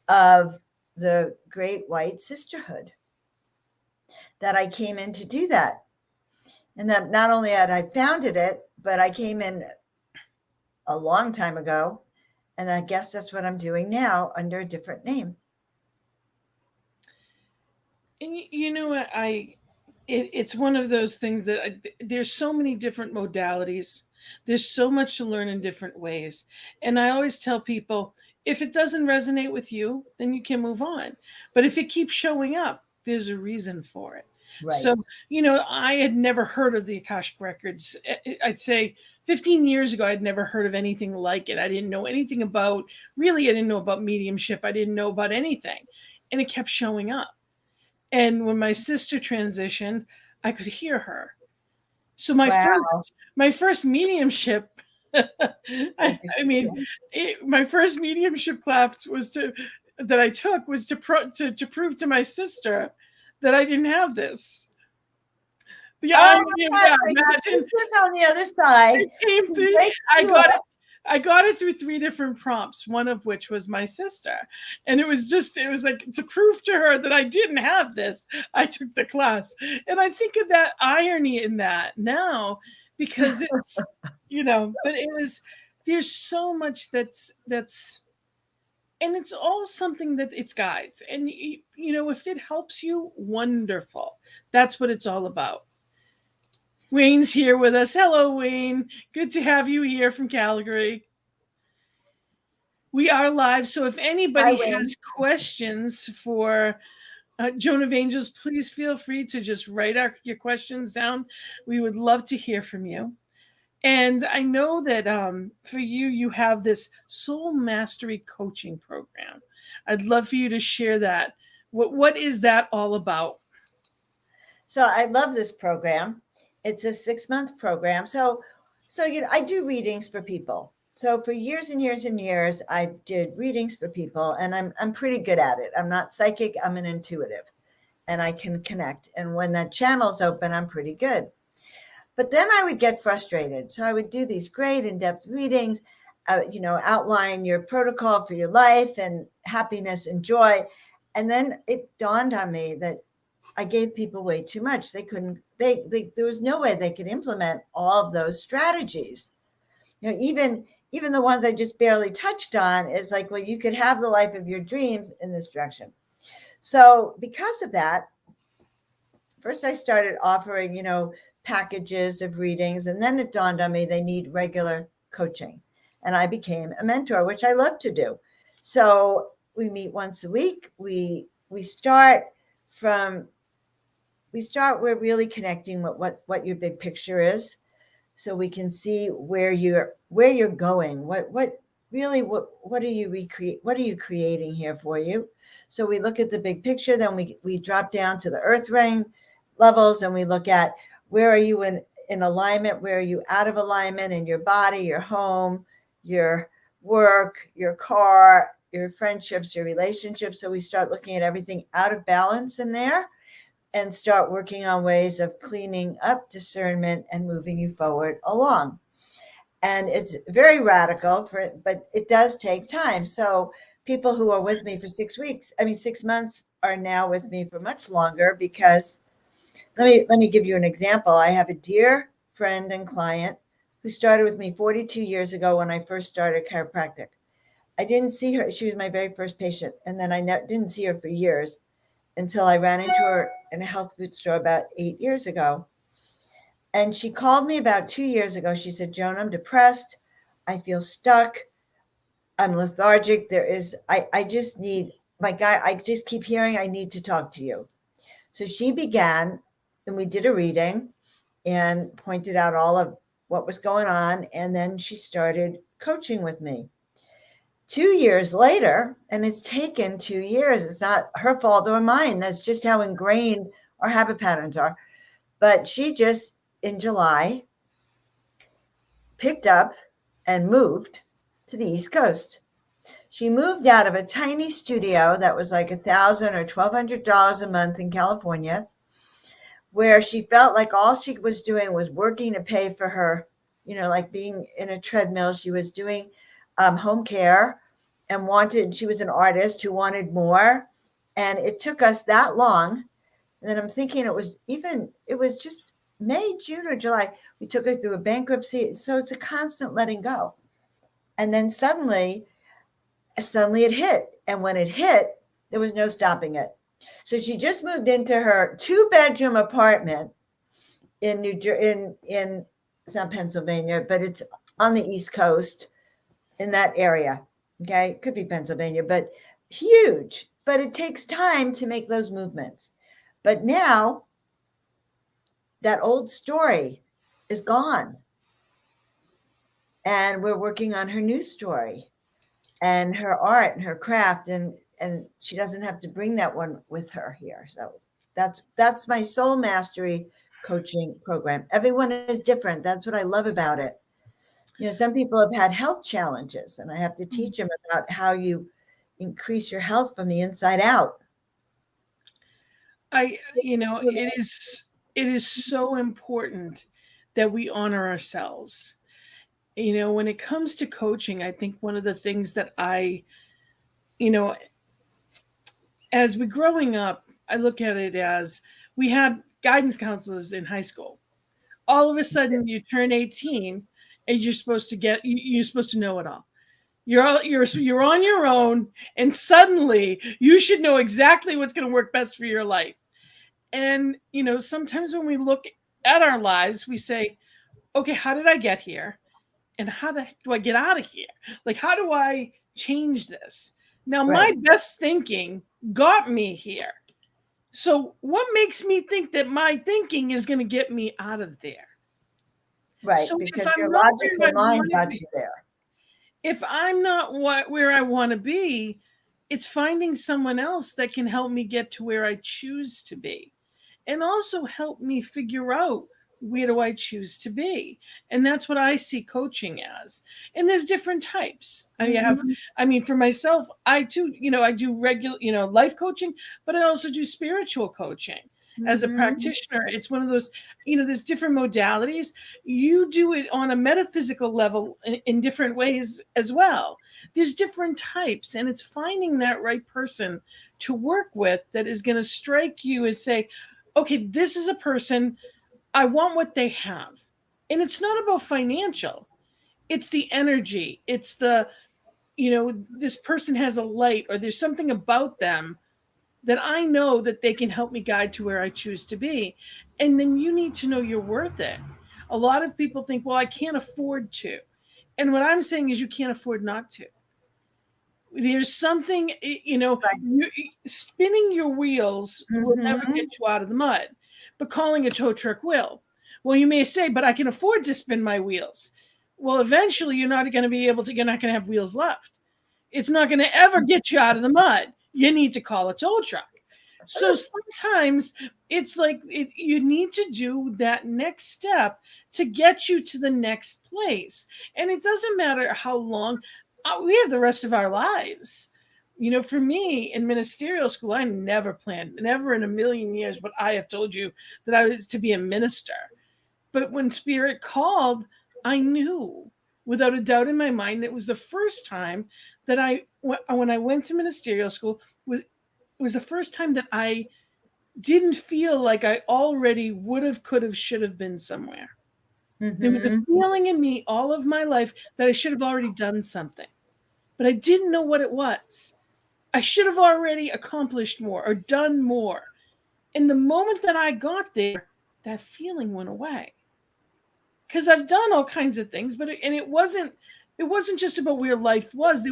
Speaker 3: of the Great White Sisterhood. That I came in to do that. And that not only had I founded it, but I came in a long time ago. And I guess that's what I'm doing now under a different name.
Speaker 2: And you know what? It's one of those things that there's so many different modalities. There's so much to learn in different ways. And I always tell people, if it doesn't resonate with you, then you can move on. But if it keeps showing up, there's a reason for it.
Speaker 3: Right.
Speaker 2: So, I had never heard of the Akashic Records. I'd say 15 years ago, I'd never heard of anything like it. I didn't know anything about, I didn't know about mediumship. I didn't know about anything. And it kept showing up. And when my sister transitioned, I could hear her. So my first mediumship, my first mediumship class that I took was to prove to my sister that I didn't have this. The irony of that. Imagine
Speaker 3: on the other side.
Speaker 2: I got it through 3 different prompts, one of which was my sister. And it was like to prove to her that I didn't have this. I took the class. And I think of that irony in that now, because it's, but there's so much that's, and it's all something that it's guides. And, if it helps you, wonderful. That's what it's all about. Wayne's here with us. Hello, Wayne. Good to have you here from Calgary. We are live, so if anybody has questions for Joan of Angels, please feel free to just write your questions down. We would love to hear from you. And I know that for you, you have this soul mastery coaching program. I'd love for you to share that. What is that all about?
Speaker 3: So I love this program. It's a 6-month program. So I do readings for people. So for years and years and years, I did readings for people, and I'm pretty good at it. I'm not psychic. I'm an intuitive, and I can connect. And when that channel's open, I'm pretty good. But then I would get frustrated. So I would do these great in-depth readings, outline your protocol for your life and happiness and joy. And then it dawned on me that I gave people way too much. There was no way they could implement all of those strategies. Even the ones I just barely touched on is like, well, you could have the life of your dreams in this direction. So because of that, first I started offering, packages of readings, and then it dawned on me they need regular coaching. And I became a mentor, which I love to do. So we meet once a week. We're really connecting with what your big picture is, so we can see where you're going. What are you creating here for you? So we look at the big picture, then we drop down to the earth ring levels, and we look at where are you in alignment, where are you out of alignment in your body, your home, your work, your car, your friendships, your relationships. So we start looking at everything out of balance in there, and start working on ways of cleaning up discernment and moving you forward along. And it's very radical but it does take time. So people who are with me for 6 months are now with me for much longer, because let me give you an example. I have a dear friend and client who started with me 42 years ago when I first started chiropractic. I didn't see her. She was my very first patient. And then I didn't see her for years, until I ran into her in a health food store about 8 years ago. And she called me about 2 years ago. She said, Joan, I'm depressed. I feel stuck. I'm lethargic. I just keep hearing I need to talk to you. So she began, and we did a reading and pointed out all of what was going on. And then she started coaching with me. 2 years later, and it's taken 2 years. It's not her fault or mine. That's just how ingrained our habit patterns are. But she just, in July, picked up and moved to the East Coast. She moved out of a tiny studio that was like $1,000 or $1,200 a month in California, where she felt like all she was doing was working to pay for her, like being in a treadmill. She was doing home care, and she was an artist who wanted more. And it took us that long. And then I'm thinking it was just May, June, or July. We took her through a bankruptcy. So it's a constant letting go. And then suddenly it hit. And when it hit, there was no stopping it. So she just moved into her 2-bedroom apartment in it's not Pennsylvania, but it's on the East Coast, in that area. Okay. It could be Pennsylvania, but huge. But it takes time to make those movements. But now that old story is gone. And we're working on her new story and her art and her craft. And she doesn't have to bring that one with her here. So that's my soul mastery coaching program. Everyone is different. That's what I love about it. Some people have had health challenges, and I have to teach them about how you increase your health from the inside out.
Speaker 2: It is so important that we honor ourselves. When it comes to coaching, I think one of the things that as we're growing up, I look at it as we had guidance counselors in high school. All of a sudden you turn 18 and you're supposed to know it all. You're on your own, and suddenly you should know exactly what's going to work best for your life. And sometimes when we look at our lives, we say, okay, how did I get here? And how the heck do I get out of here? Like, how do I change this? Now, my best thinking got me here. So what makes me think that my thinking is going to get me out of there?
Speaker 3: Right,
Speaker 2: So
Speaker 3: because
Speaker 2: if I'm
Speaker 3: your
Speaker 2: not
Speaker 3: logical
Speaker 2: where I
Speaker 3: mind
Speaker 2: want to
Speaker 3: got
Speaker 2: be,
Speaker 3: you there.
Speaker 2: if I'm not where I want to be, it's finding someone else that can help me get to where I choose to be, and also help me figure out where do I choose to be. And that's what I see coaching as. And there's different types. I mean, for myself, I too, I do regular, life coaching, but I also do spiritual coaching. As a practitioner, it's one of those, there's different modalities. You do it on a metaphysical level in different ways as well. There's different types, and it's finding that right person to work with that is going to strike you as say, okay, this is a person, I want what they have. And it's not about financial. It's the energy. It's the, this person has a light, or there's something about them that I know that they can help me guide to where I choose to be. And then you need to know you're worth it. A lot of people think, well, I can't afford to. And what I'm saying is you can't afford not to. There's something, spinning your wheels will never get you out of the mud, but calling a tow truck will. Well, you may say, but I can afford to spin my wheels. Well, eventually you're not going to have wheels left. It's not going to ever get you out of the mud. You need to call a tow truck. So sometimes it's like you need to do that next step to get you to the next place. And it doesn't matter how long. We have the rest of our lives. For me in ministerial school, I never planned, never in a million years would I have told you that I was to be a minister. But when Spirit called, I knew without a doubt in my mind, it was the first time that when I went to ministerial school, it was the first time that I didn't feel like I already would have, could have, should have been somewhere. There was a feeling in me all of my life that I should have already done something, but I didn't know what it was. I should have already accomplished more or done more. And the moment that I got there, that feeling went away. Because I've done all kinds of things, but it wasn't just about where life was.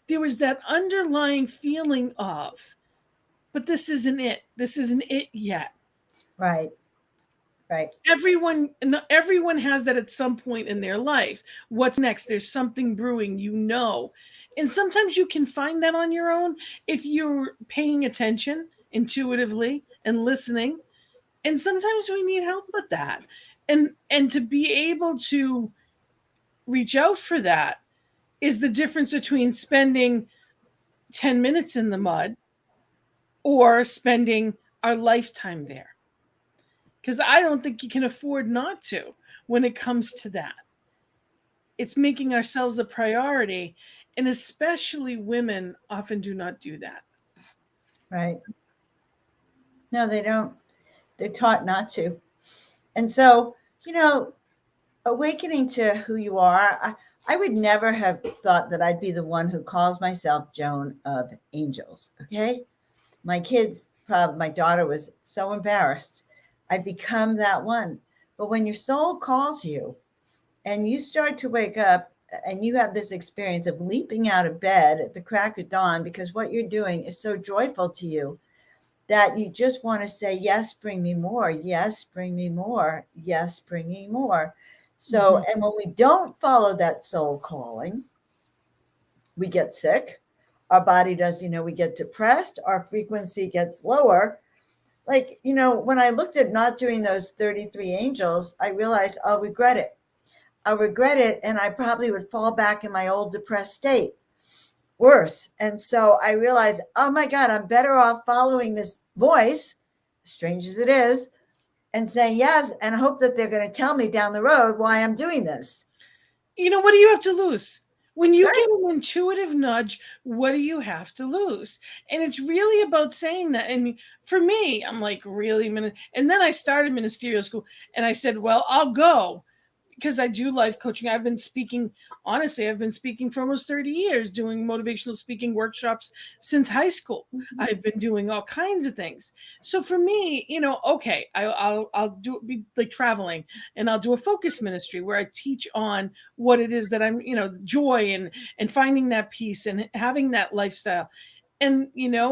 Speaker 2: There was that underlying feeling of, but this isn't it. This isn't it yet.
Speaker 3: Right.
Speaker 2: Everyone has that at some point in their life. What's next? There's something brewing, and sometimes you can find that on your own if you're paying attention intuitively and listening. And sometimes we need help with that, and to be able to reach out for that is the difference between spending 10 minutes in the mud or spending our lifetime there. Because I don't think you can afford not to when it comes to that. It's making ourselves a priority, and especially women often do not do that.
Speaker 3: Right. No, they don't. They're taught not to. And so, awakening to who you are, I would never have thought that I'd be the one who calls myself Joan of Angels. Okay. My daughter was so embarrassed. I've become that one. But when your soul calls you and you start to wake up and you have this experience of leaping out of bed at the crack of dawn because what you're doing is so joyful to you that you just want to say, yes, bring me more. Yes, bring me more. Yes, bring me more. So, and when we don't follow that soul calling, we get sick. Our body does, we get depressed. Our frequency gets lower. Like, when I looked at not doing those 33 angels, I realized I'll regret it. And I probably would fall back in my old depressed state. Worse. And so I realized, oh my God, I'm better off following this voice, strange as it is, and saying yes, and hope that they're going to tell me down the road why I'm doing this.
Speaker 2: What do you have to lose? When you get an intuitive nudge, what do you have to lose? And it's really about saying that. And for me, I'm like, really? And then I started ministerial school and I said, well, I'll go. because I do life coaching. I've been speaking for almost 30 years, doing motivational speaking workshops since high school. I've been doing all kinds of things. So for me, okay, I'll be like traveling, and I'll do a focus ministry where I teach on what it is that I'm, joy and finding that peace and having that lifestyle. And,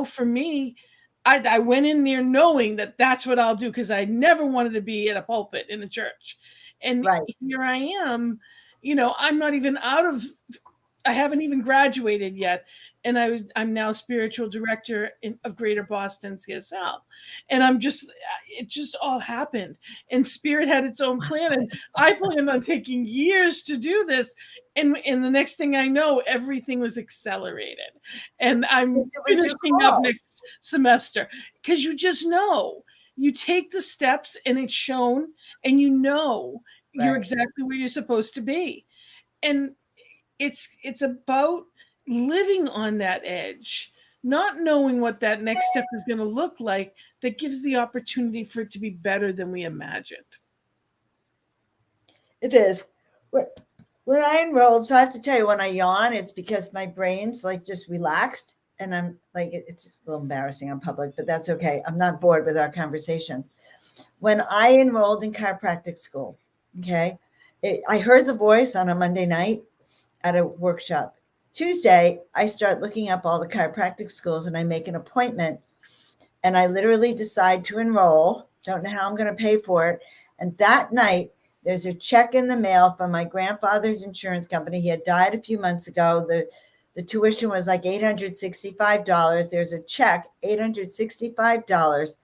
Speaker 2: for me, I went in there knowing that that's what I'll do, because I never wanted to be at a pulpit in a church. And
Speaker 3: Right.
Speaker 2: here I am, I'm not even I haven't even graduated yet. And I'm now spiritual director of Greater Boston CSL. And it just all happened. And Spirit had its own plan. And I planned on taking years to do this. And the next thing I know, everything was accelerated. And I'm finishing up next semester, because you just know. You take the steps and it's shown, and you're exactly where you're supposed to be. And it's about living on that edge, not knowing what that next step is going to look like, that gives the opportunity for it to be better than we imagined.
Speaker 3: It is. When I enrolled, so I have to tell you, when I yawn, it's because my brain's like just relaxed, and I'm like, it's just a little embarrassing on public, but that's okay. I'm not bored with our conversation. When I enrolled in chiropractic school, okay, I heard the voice on a Monday night at a workshop. Tuesday, I start looking up all the chiropractic schools, and I make an appointment, and I literally decide to enroll. Don't know how I'm going to pay for it. And that night, there's a check in the mail from my grandfather's insurance company. He had died a few months ago. The tuition was like $865. There's a check, $865.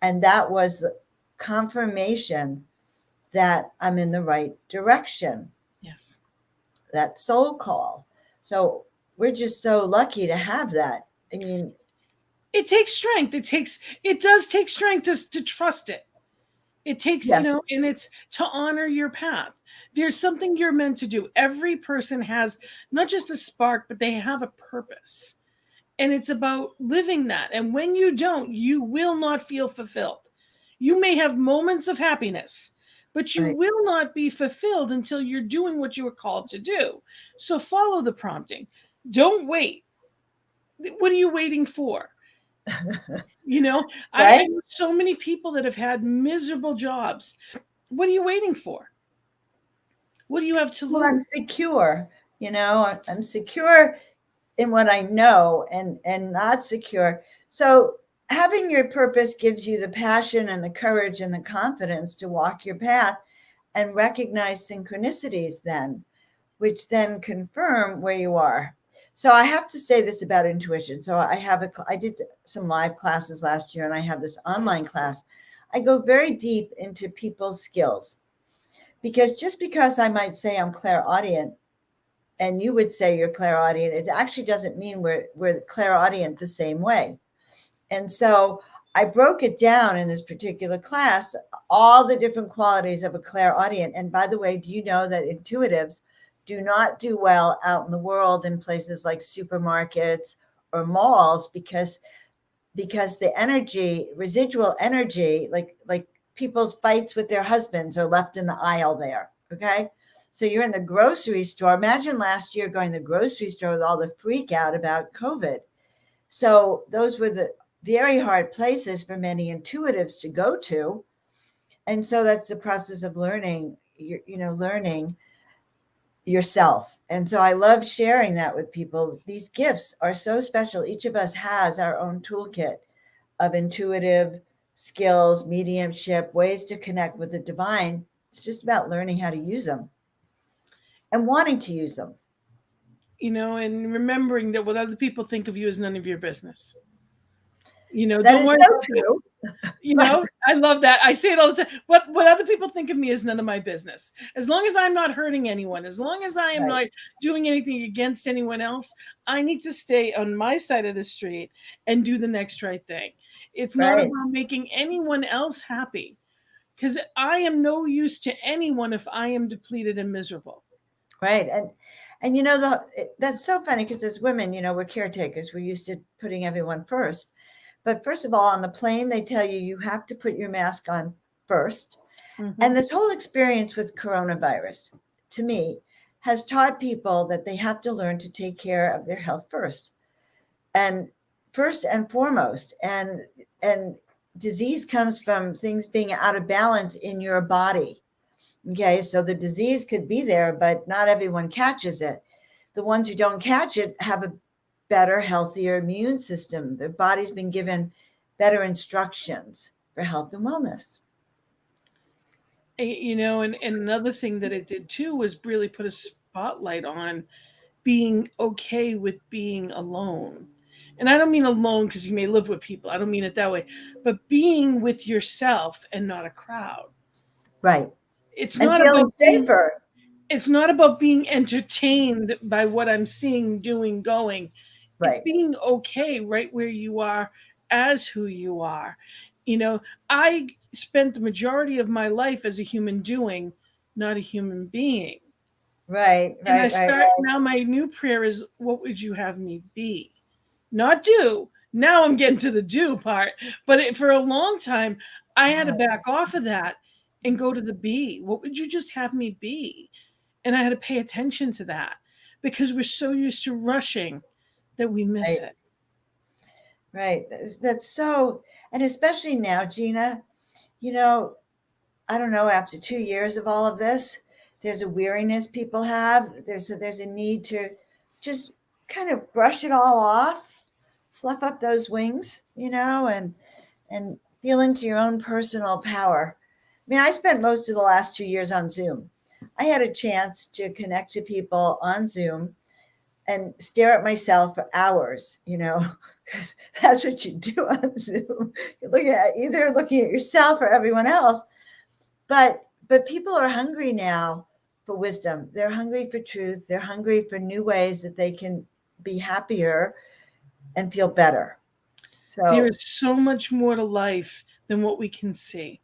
Speaker 3: And that was confirmation that I'm in the right direction.
Speaker 2: Yes.
Speaker 3: That soul call. So we're just so lucky to have that. I mean,
Speaker 2: it takes strength. It does take strength to trust it. It takes,
Speaker 3: yes.
Speaker 2: And it's to honor your path. There's something you're meant to do. Every person has not just a spark, but they have a purpose. And it's about living that. And when you don't, you will not feel fulfilled. You may have moments of happiness, but you will not be fulfilled until you're doing what you were called to do. So follow the prompting. Don't wait. What are you waiting for? I know so many people that have had miserable jobs. What are you waiting for? What do you have to lose?
Speaker 3: Well, I'm secure. I'm secure in what I know, and not secure. So having your purpose gives you the passion and the courage and the confidence to walk your path and recognize synchronicities then, which then confirm where you are. So I have to say this about intuition. So I did some live classes last year, and I have this online class. I go very deep into people's skills, because just because I might say I'm clairaudient and you would say you're clairaudient, it actually doesn't mean we're clairaudient the same way. And so I broke it down in this particular class, all the different qualities of a clairaudient. And by the way, do you know that intuitives do not do well out in the world in places like supermarkets or malls, because the energy, residual energy, like people's fights with their husbands are left in the aisle there. Okay. So you're in the grocery store. Imagine last year going to the grocery store with all the freak out about COVID. So those were the very hard places for many intuitives to go to. And so that's the process of learning, learning yourself. And so I love sharing that with people. These gifts are so special. Each of us has our own toolkit of intuitive skills, mediumship, ways to connect with the divine. It's just about learning how to use them and wanting to use them.
Speaker 2: And remembering that what other people think of you is none of your business.
Speaker 3: That
Speaker 2: don't
Speaker 3: is
Speaker 2: worry
Speaker 3: so true.
Speaker 2: I love that. I say it all the time. What other people think of me is none of my business. As long as I'm not hurting anyone, as long as I am not doing anything against anyone else, I need to stay on my side of the street and do the next right thing. It's not about making anyone else happy, because I am no use to anyone if I am depleted and miserable.
Speaker 3: Right. And that's so funny, because as women, we're caretakers. We're used to putting everyone first. But first of all, on the plane, they tell you have to put your mask on first. And this whole experience with coronavirus, to me, has taught people that they have to learn to take care of their health first and foremost. And disease comes from things being out of balance in your body. Okay, so the disease could be there, but not everyone catches it. The ones who don't catch it have a better, healthier immune system. Their body's been given better instructions for health and wellness.
Speaker 2: You know, and another thing that it did too was really put a spotlight on being okay with being alone. And I don't mean alone because you may live with people. I don't mean it that way, but being with yourself and not a crowd.
Speaker 3: Right.
Speaker 2: It's
Speaker 3: and
Speaker 2: not
Speaker 3: feeling
Speaker 2: about
Speaker 3: safer.
Speaker 2: It's not about being entertained by what I'm seeing, doing, going. It's
Speaker 3: Right.
Speaker 2: being okay right where you are as who you are. You know, I spent the majority of my life as a human doing, not a human being.
Speaker 3: Right.
Speaker 2: And I
Speaker 3: Right. Right.
Speaker 2: start now, my new prayer is, what would you have me be? Not do. Now I'm getting to the do part. But for a long time, I had to back off of that and go to the be. What would you just have me be? And I had to pay attention to that because we're so used to rushing that we miss it.
Speaker 3: Right. That's so, and especially now, Gina, you know, I don't know, after 2 years of all of this, there's a weariness people have. There's a need to just kind of brush it all off, fluff up those wings, and feel into your own personal power. I mean, I spent most of the last 2 years on Zoom. I had a chance to connect to people on Zoom and stare at myself for hours, because that's what you do on Zoom. You're either looking at yourself or everyone else. But people are hungry now for wisdom. They're hungry for truth. They're hungry for new ways that they can be happier and feel better. So
Speaker 2: there is so much more to life than what we can see.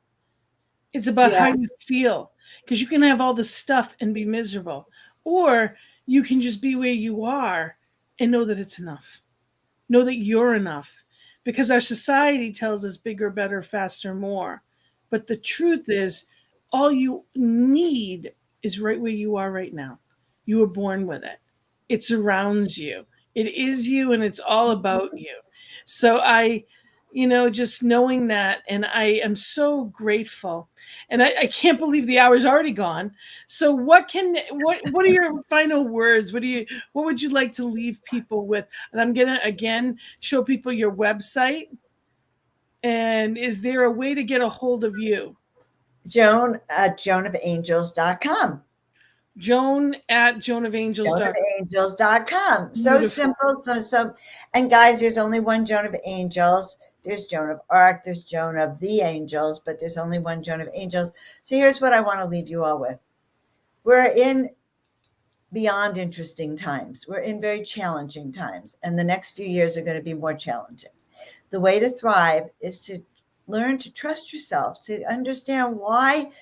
Speaker 2: It's about how you feel, because you can have all the stuff and be miserable, or you can just be where you are and know that it's enough. Know that you're enough, because our society tells us bigger, better, faster, more. But the truth is, all you need is right where you are right now. You were born with it. It surrounds you. It is you, and it's all about you. So just knowing that, and I am so grateful. And I can't believe the hour's already gone. So what are your final words? What would you like to leave people with? And I'm gonna again show people your website. And is there a way to get a hold of you?
Speaker 3: Joan at joanofangels.com.
Speaker 2: Joan at joanofangels.com.
Speaker 3: joanofangels.com. So simple. And guys, there's only one Joan of Angels. There's Joan of Arc. There's Joan of the Angels, but there's only one Joan of Angels. So here's what I want to leave you all with. We're in beyond interesting times. We're in very challenging times, and the next few years are going to be more challenging. The way to thrive is to learn to trust yourself, to understand why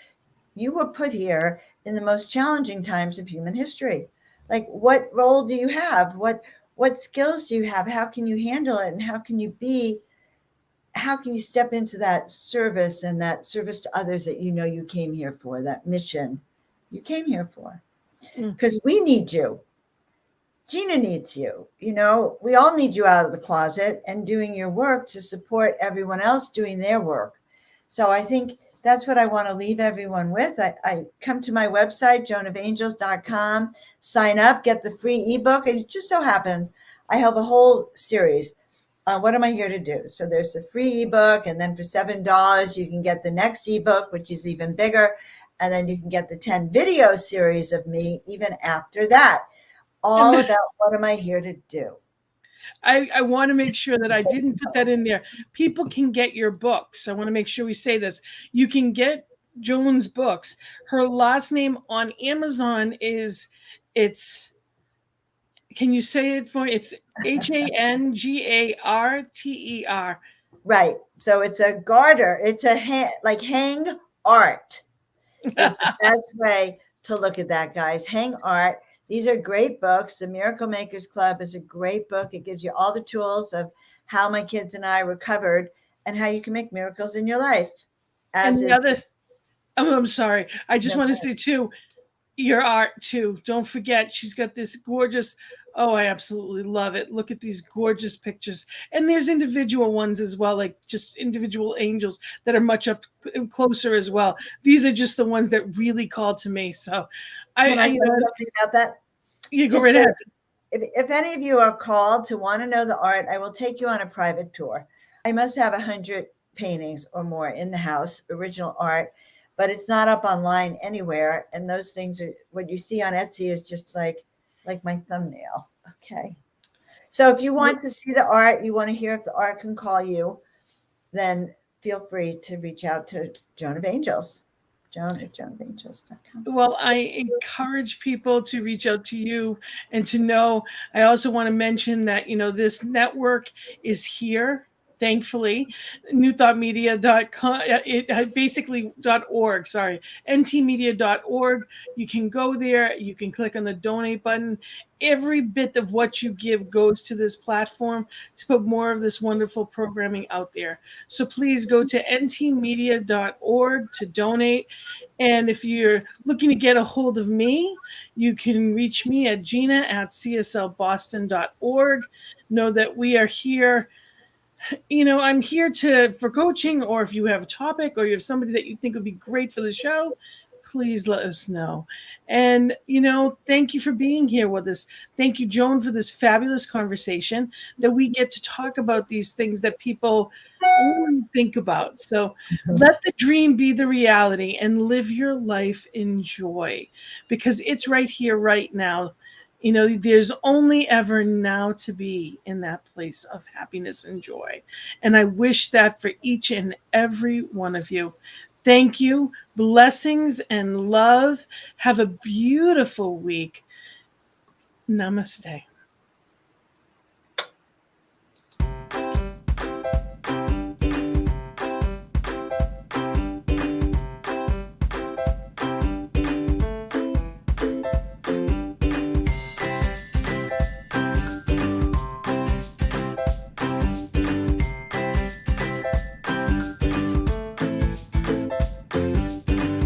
Speaker 3: you were put here in the most challenging times of human history. Like, what role do you have? What skills do you have? How can you handle it? And how can you step into that service and that service to others that you came here for, that mission you came here for? Because we need you. Gina needs you. We all need you out of the closet and doing your work to support everyone else doing their work. So I think that's what I want to leave everyone with. I come to my website, joanofangels.com, sign up, get the free ebook. And it just so happens I have a whole series. What am I here to do? So there's the free ebook, and then for $7, you can get the next ebook, which is even bigger. And then you can get the 10 video series of me even after that. All about what am I here to do.
Speaker 2: I want to make sure that I didn't put that in there. People can get your books. I want to make sure we say this. You can get Joan's books. Her last name on Amazon can you say it for me? It's Hangarter.
Speaker 3: Right. So it's a garter. It's a hang art. It's the best way to look at that, guys. Hang art. These are great books. The Miracle Makers Club is a great book. It gives you all the tools of how my kids and I recovered and how you can make miracles in your life.
Speaker 2: And I'm sorry. I just
Speaker 3: No,
Speaker 2: want to say too, your art too. Don't forget, she's got this gorgeous. Oh, I absolutely love it. Look at these gorgeous pictures. And there's individual ones as well, like just individual angels that are much up closer as well. These are just the ones that really called to me. So
Speaker 3: Can I say something about that?
Speaker 2: You go right ahead.
Speaker 3: If any of you are called to want to know the art, I will take you on a private tour. I must have 100 paintings or more in the house, original art, but it's not up online anywhere. And those things are what you see on Etsy is just like my thumbnail. Okay. So if you want to see the art, you want to hear if the art can call you, then feel free to reach out to Joan of Angels. Joan@joanofangels.com.
Speaker 2: Well, I encourage people to reach out to you and to know. I also want to mention that, this network is here, thankfully. newthoughtmedia.com, basically .org, sorry, ntmedia.org. You can go there. You can click on the donate button. Every bit of what you give goes to this platform to put more of this wonderful programming out there. So please go to ntmedia.org to donate. And if you're looking to get a hold of me, you can reach me at gina@cslboston.org. Know that we are here. I'm here for coaching, or if you have a topic or you have somebody that you think would be great for the show, please let us know. And, thank you for being here with us. Thank you, Joan, for this fabulous conversation that we get to talk about these things that people only think about. So let the dream be the reality and live your life in joy, because it's right here, right now. There's only ever now to be in that place of happiness and joy. And I wish that for each and every one of you. Thank you. Blessings and love. Have a beautiful week. Namaste.